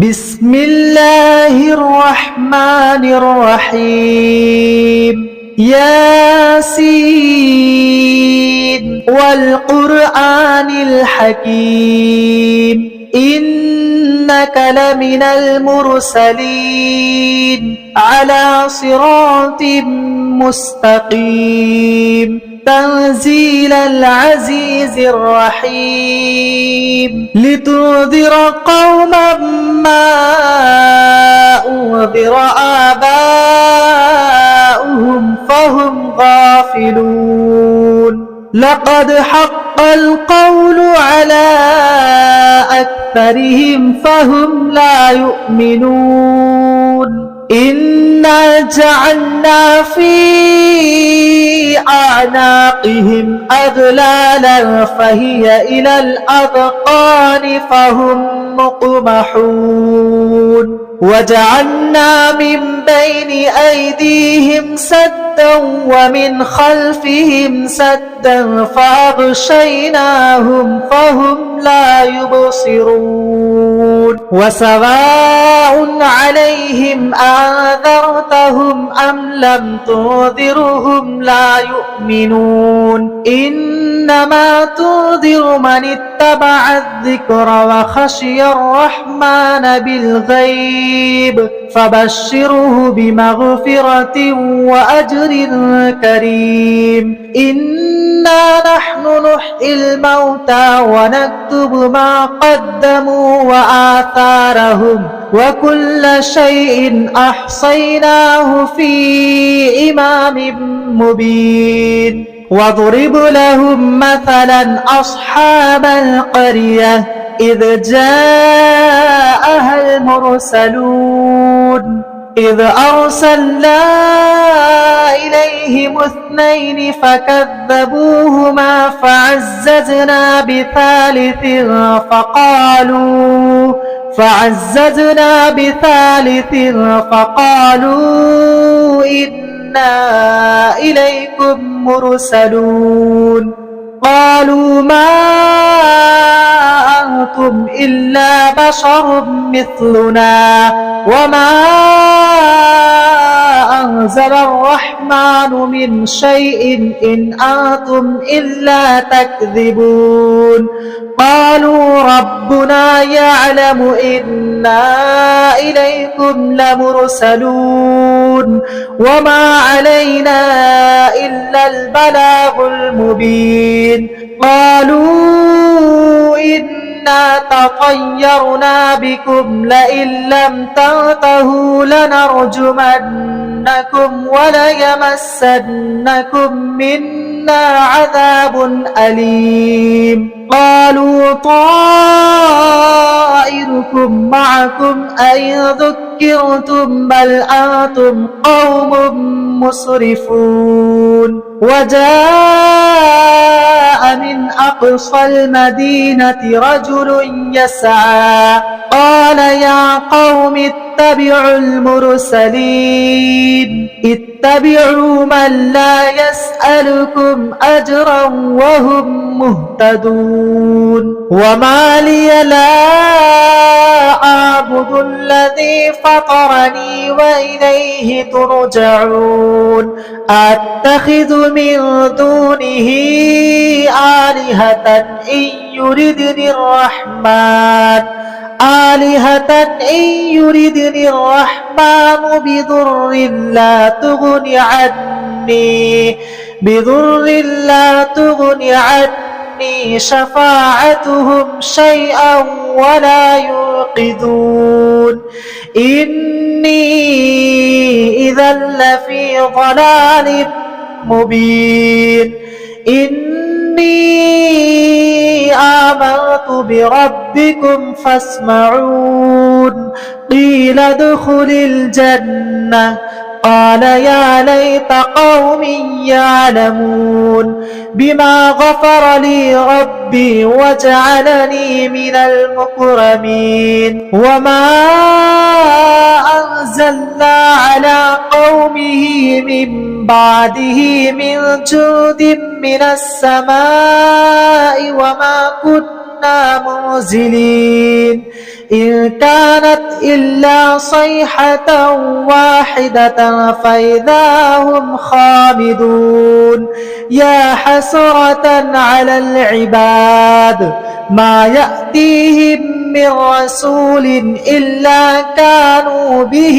بسم الله الرحمن الرحيم ياسين والقرآن الحكيم إنك لمن المرسلين على صراط مستقيم تنزيل العزيز الرحيم لتنذر قوما ما أنذر آباؤهم فهم غافلون لقد حق القول على أكثرهم فهم لا يؤمنون إنا جعلنا في أعناقهم أغلالا فهي إلى الأذقان فهم مقمحون وجعلنا من بين أيديهم سدا ومن خلفهم سدا فأغشيناهم فهم لا يبصرون وسواء عليهم أنذرتهم أم لم تنذرهم لا يؤمنون إنما تنذر من اتبع الذكر وخشي الرحمن بالغيب فبشره بمغفرة وأجر كريم إنا نحن نحيي الموتى ونكتب ما قدموا وآثارهم وكل شيء أحصيناه في إمام مبين واضرب لهم مثلا أصحاب القرية إذ جاءها المرسلون إذ أرسلنا إليهم اثنين فكذبوهما فعززنا بثالث فقالوا إنا إليكم مرسلون قالوا ما أنتم إلا بشر مثلنا وما أنزل الرحمن من شيء إن أنتم إلا تكذبون قالوا ربنا يعلم إنا إليكم لمرسلون وما علينا إلا البلاغ المبين قالوا إنا تطيرنا بكم لئن لم تنتهوا لنرجمنكم وليمسنكم منا عذاب أليم قالوا طائركم معكم أئن ذكرتم بل أنتم قوم مسرفون وجاء من أقصى المدينة رجل يسعى قال يا قوم اتبعوا المرسلين اتبعوا من لا يسألكم أجرا وهم مهتدون وما لي لا أعبد الذي فطرني وإليه ترجعون أتخذ من دونه آلهة إن يردني الرحمن بضر لا تغني عني شفاعتهم شيئا ولا ينقذون إني إذا لفي ضلال مبين إني آمنت بربكم فاسمعون قيل ادخل الجنة قال يا ليت قومي يعلمون بما غفر لي ربي وجعلني من المكرمين وما أنزلنا على قومه من بعده من جود من السماء وما كنا منزلين إن كانت إلا صيحة واحدة فإذا هم خامدون يا حسرة على العباد ما يأتيهم من رسول إلا كانوا به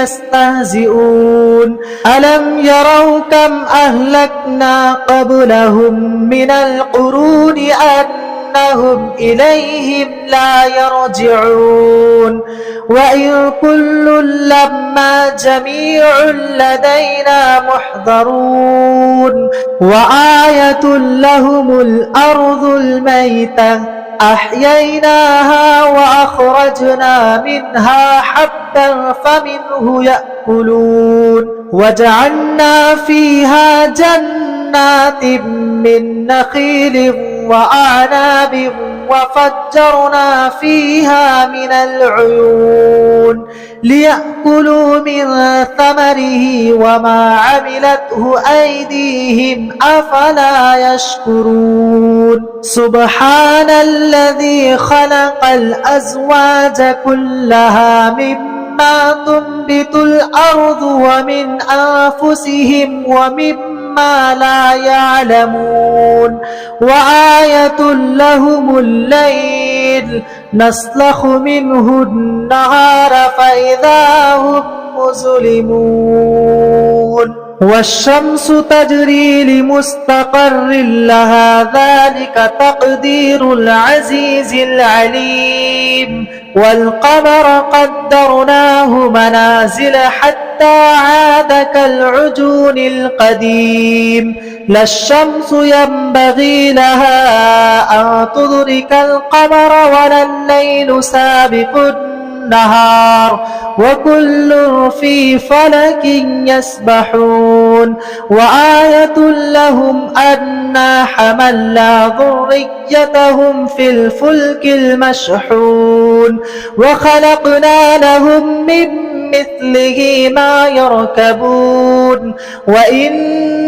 يستهزئون ألم يروا كم أهلكنا قبلهم من القرون أنهم إليهم لا يرجعون وإن كل لما جميع لدينا محضرون وآية لهم الأرض الميتة أحييناها وأخرجنا منها حبا فمنه يأكلون وجعلنا فيها جنات من نخيل وأعناب وفجرنا فيها من العيون ليأكلوا من ثمره وما عملته أيديهم أفلا يشكرون سبحان الذي خلق الأزواج كلها مما تنبت الأرض ومن أنفسهم ومما لا يعلمون وآية لهم الليل نسلخ منه النهار فإذا هم مظلمون والشمس تجري لمستقر لها ذلك تقدير العزيز العليم والقمر قدرناه منازل حتى عاد كالعجون القديم لا الشمس ينبغي لها أن تدرك القمر ولا الليل سابق النهار وكل في فلك يسبحون وآية لهم أنا حملنا ذريتهم في الفلك المشحون وخلقنا لهم من مثله ما يركبون وإن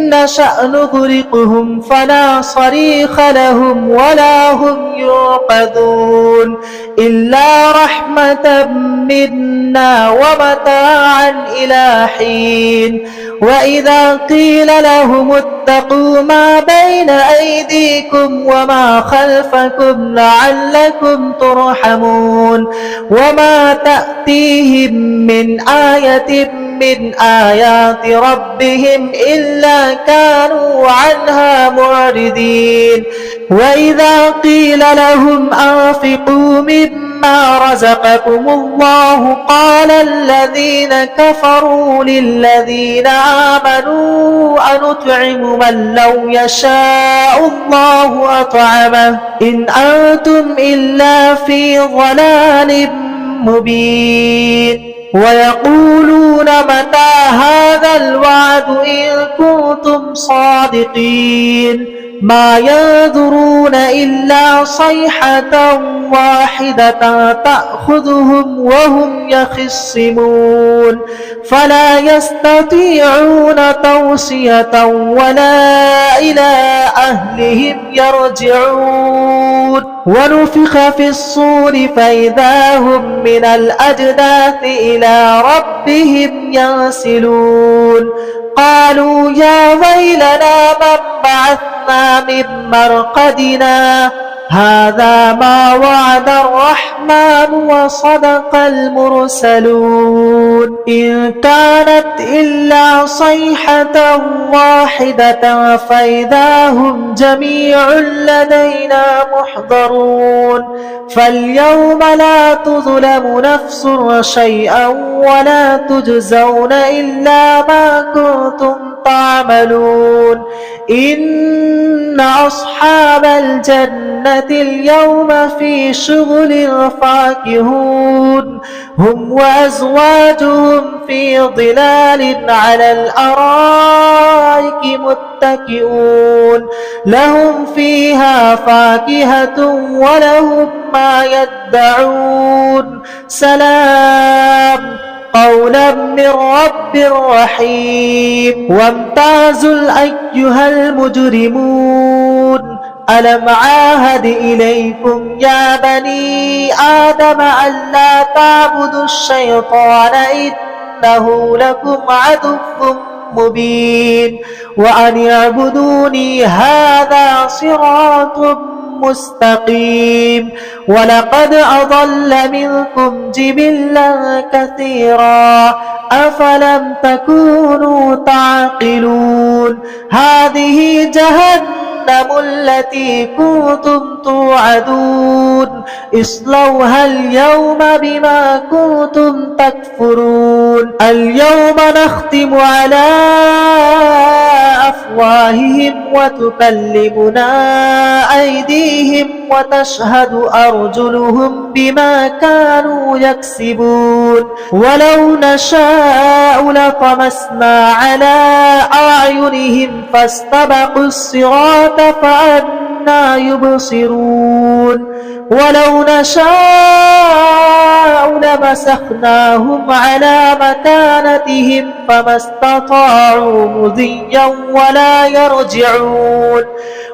نشأ نغرقهم فلا صريخ لهم ولا هم ينقذون إلا رحمة منا ومتاعا إلى حين وإذا قيل لهم اتقوا ما بين أيديكم وما خلفكم لعلكم ترحمون وما تأتيهم من آية من آيات ربهم إلا كانوا عنها معرضين وإذا قيل لهم أنفقوا مما رزقكم الله قال الذين كفروا للذين آمنوا أنطعم من لو يشاء الله أطعمه إن أنتم إلا في ضلال مبين ويقولون متى هذا الوعد إن كنتم صادقين ما ينظرون إلا صيحة واحدة تأخذهم وهم يخصمون فلا يستطيعون توصية ولا إلى أهلهم يرجعون ونفخ في الصور فإذا هم من الأجداث إلى ربهم ينسلون قالوا يا ويلنا من بعثنا من مرقدنا هذا ما وعد الرحمن وصدق المرسلون إن كانت إلا صيحة واحدة فإذا هم جميع لدينا محضرون فاليوم لا تظلم نفس شيئا ولا تجزون إلا ما كنتم تعملون إن أصحاب الجنة اليوم في شغل فاكهون هم وأزواجهم في ظلال على الأرائك متكئون لهم فيها فاكهة ولهم ما يدعون سلام قولا من رب رحيم وامتازوا أيها المجرمون ألم عاهد إليكم يا بني آدم ألا تعبدوا الشيطان إنه لكم عدو مبين وأن اعبدوني هذا صراط مستقيم ولقد أضل منكم جبلا كثيرا أفلم تكونوا تعقلون هذه جهنم التي كنتم توعدون اصلوها اليوم بما كنتم تكفرون اليوم نختم على أفواههم وتكلمنا أيديهم وتشهد أرجلهم بما كانوا يكسبون ولو نشاء لطمسنا على أعينهم فاستبقوا الصراط فأنى يبصرون ولو نشاء لمسخناهم على مكانتهم فما استطاعوا مضيا ولا يرجعون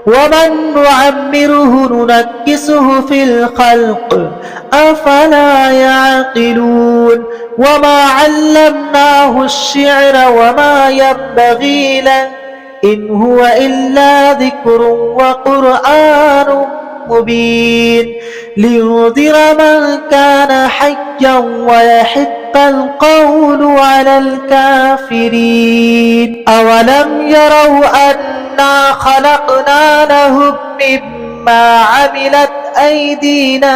ومن نعمره ننكسه في الخلق أفلا يعقلون وما علمناه الشعر وما ينبغي له إن هو إلا ذكر وقرآن مبين لينذر من كان حيا ويحق القول على الكافرين أولم يروا أنا خلقنا لهم مما عملت أيدينا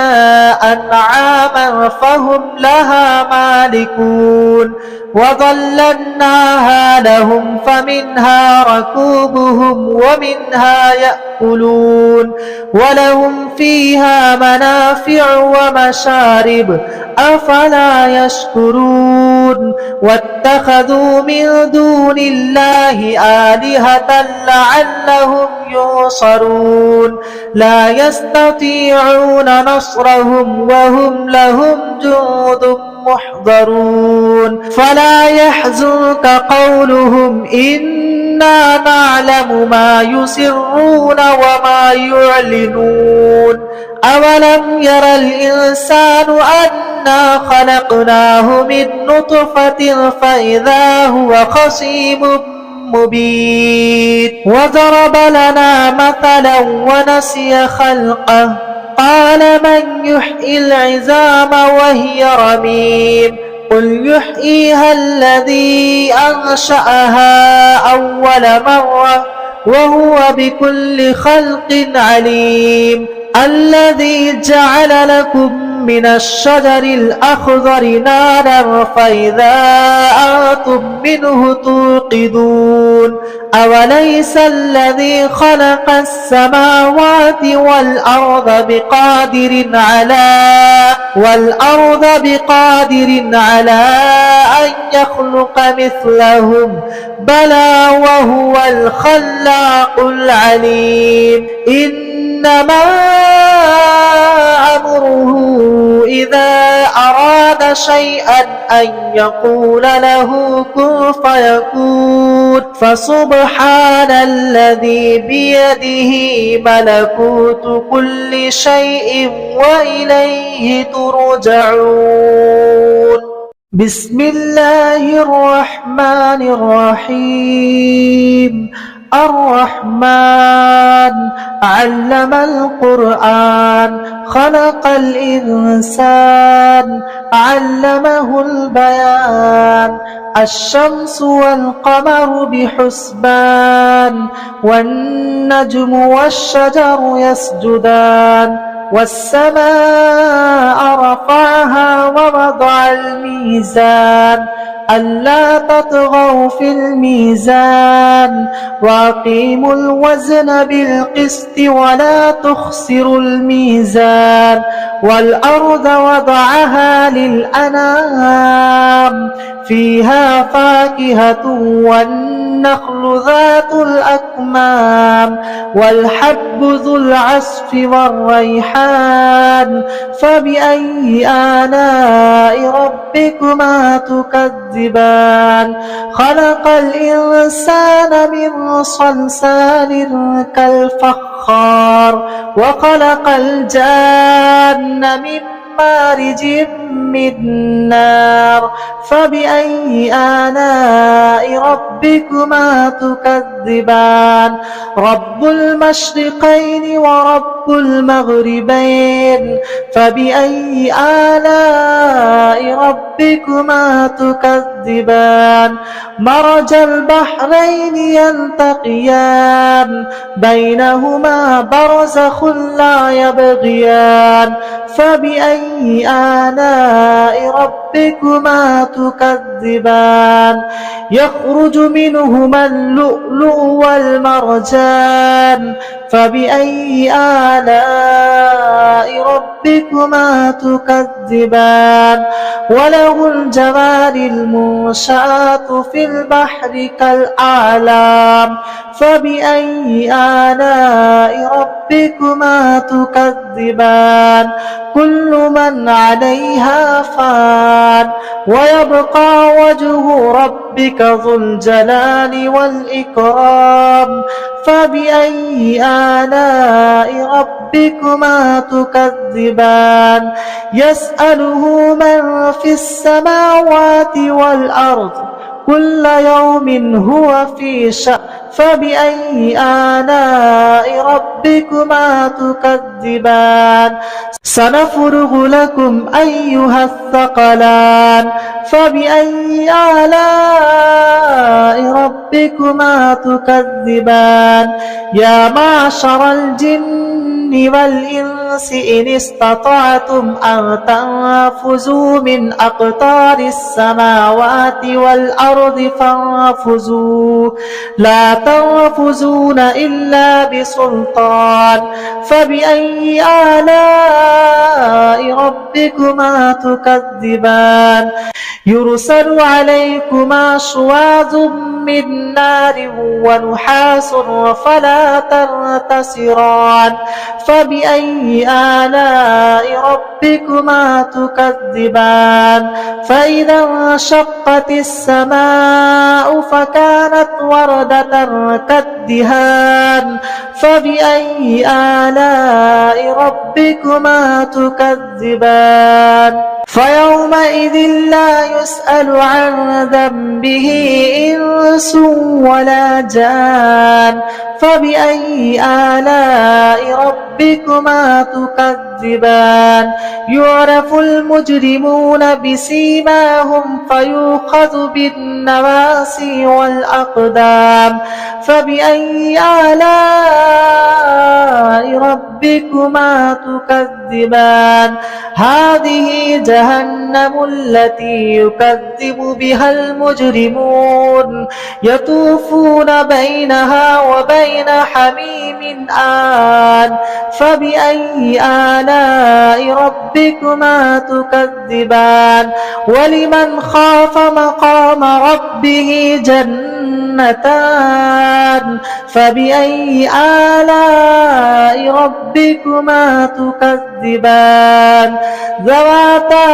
أنعاما فهم لها مالكون وظللناها لهم فمنها ركوبهم ومنها يأكلون ولهم فيها منافع ومشارب أفلا يشكرون واتخذوا من دون الله آلهة لعلهم ينصرون لا يستطيعون نصرهم وهم لهم جند محضرون فلا يحزنك قولهم إنا نعلم ما يسرون وما يعلنون أولم ير الإنسان أنا خلقناه من نطفة فإذا هو خصيم مبين وضرب لنا مثلا ونسي خلقه قال من يحيي العظام وهي رميم قل يحييها الذي أنشأها أول مرة وهو بكل خلق عليم الذي جعل لكم من الشجر الأخضر نارا فإذا أنتم منه توقدون أوليس الذي خلق السماوات والأرض بقادر على أن يخلق مثلهم بلى وهو الخلاق العليم إنما أمره إذا أراد شيئا أن يقول له كن فيكون فسبحان الذي بيده ملكوت كل شيء وإليه ترجعون بسم الله الرحمن الرحيم الرحمن علم القرآن خلق الإنسان علمه البيان الشمس والقمر بحسبان والنجم والشجر يسجدان والسماء رفعها ووضع الميزان ألا تطغوا في الميزان وأقيموا الوزن بالقسط ولا تخسروا الميزان والأرض وضعها للأنام فيها فاكهة والنخل ذات الأكمام والحب ذو العصف والريحان فبأي آلاء ربكما تكذبان خلق الإنسان من صلصال كالفخار وخلق الجان من مارج من نار فبأي آلاء ربكما تكذبان رب المشرقين ورب المغربين فبأي آلاء ربكما تكذبان مرج البحرين يلتقيان بينهما برزخ لا يبغيان فبأي آلاء ربكما تكذبان يخرج منهما اللؤلؤ والمرجان فبأي آلاء ربكما تكذبان وله الجوار المنشآت في البحر كالأعلام فبأي آلاء ربكما تكذبان كل من عليها فان ويبقى وجه ربك ذو الجلال والإكرام فبأي آلاء ربكما تكذبان يسأله من في السماوات والأرض كل يوم هو في شأن فبأي آلاء ربكما تكذبان سنفرغ لكم أيها الثقلان فبأي آلاء ربكما تكذبان يا معشر الجن والإنس إن استطعتم أن تنفذوا من أقطار السماوات والأرض فانفذوا لا تنفذون إلا بسلطان فبأي آلاء ربكما تكذبان يرسل عليكما شواظ من نار ونحاس فلا تنتصران فبأي آلاء ربكما تكذبان فإذا انشقت السماء فكانت وردة كالدهان فبأي آلاء ربكما تكذبان فيومئذ لا يسأل عن ذنبه إنس ولا جان فبأي آلاء ربكما تكذبان يعرف المجرمون بسيماهم فيؤخذ بالنواسي والأقدام فبأي آلاء ربكما تكذبان هذه جهنم التي يكذب بها المجرمون يطوفون بينها وبين حميم آن فبأي آلاء ربكما تكذبان ولمن خاف مقام ربه جنتان فبأي آلاء ربكما تكذبان ذواتا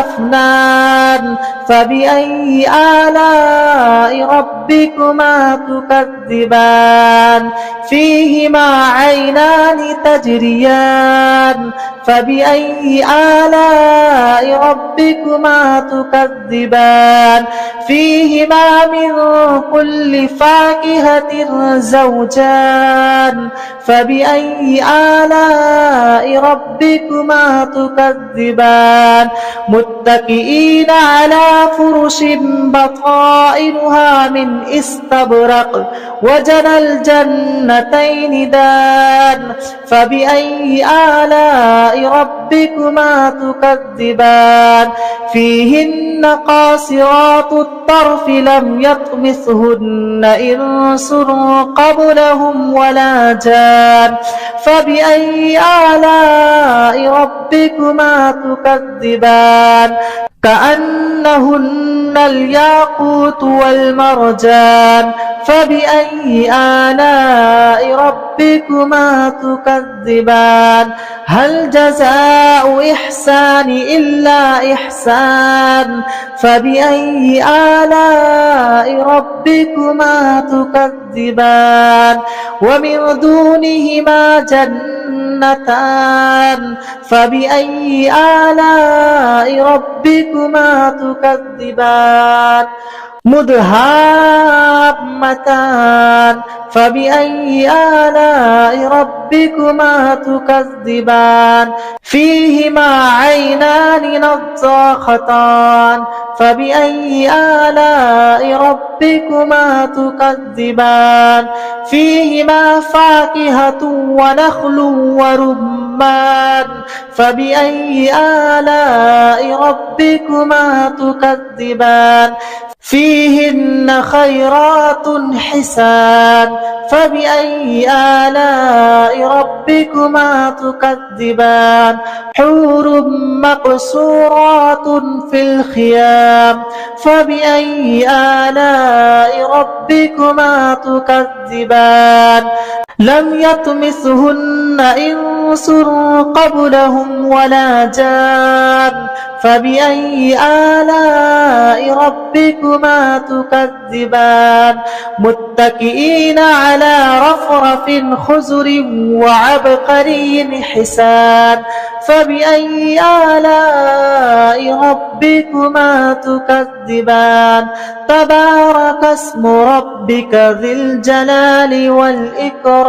أفنان فبأي آلاء ربكما تكذبان فيهما عينان تجريان فبأي آلاء ربكما تكذبان فيهما من كل فاكهة زوجان فبأي آلاء ربكما تكذبان متكئين على فرش بطائنها من استبرق وجنى الجنتين دان فبأي آلاء ربكما تكذبان فيهن قاصرات الطرف لم يطمثهن إنس قبلهم ولا جان فبأي آلاء ربكما تكذبان كأنهن الياقوت والمرجان فبأي آلاء ربكما تكذبان هل جزاء إحسان إلا إحسان فبأي آلاء ربكما تكذبان ومن دونهما جنتان فبأي آلاء ربكما تكذبان مدهامتان فبأي آلاء ربكما تكذبان فيهما عينان نضاختان فبأي آلاء ربكما تكذبان فيهما فاكهة ونخل ورمان فبأي آلاء ربكما تكذبان فيهن خيرات حسان فبأي آلاء ربكما تكذبان حور مقصورات في الخيام فبأي آلاء ربكما تكذبان لم يطمثهن إنس قبلهم ولا جان فبأي آلاء ربكما تكذبان متكئين على رفرف خزر وعبقري حسان فبأي آلاء ربكما تكذبان تبارك اسم ربك ذي الجلال والإكرام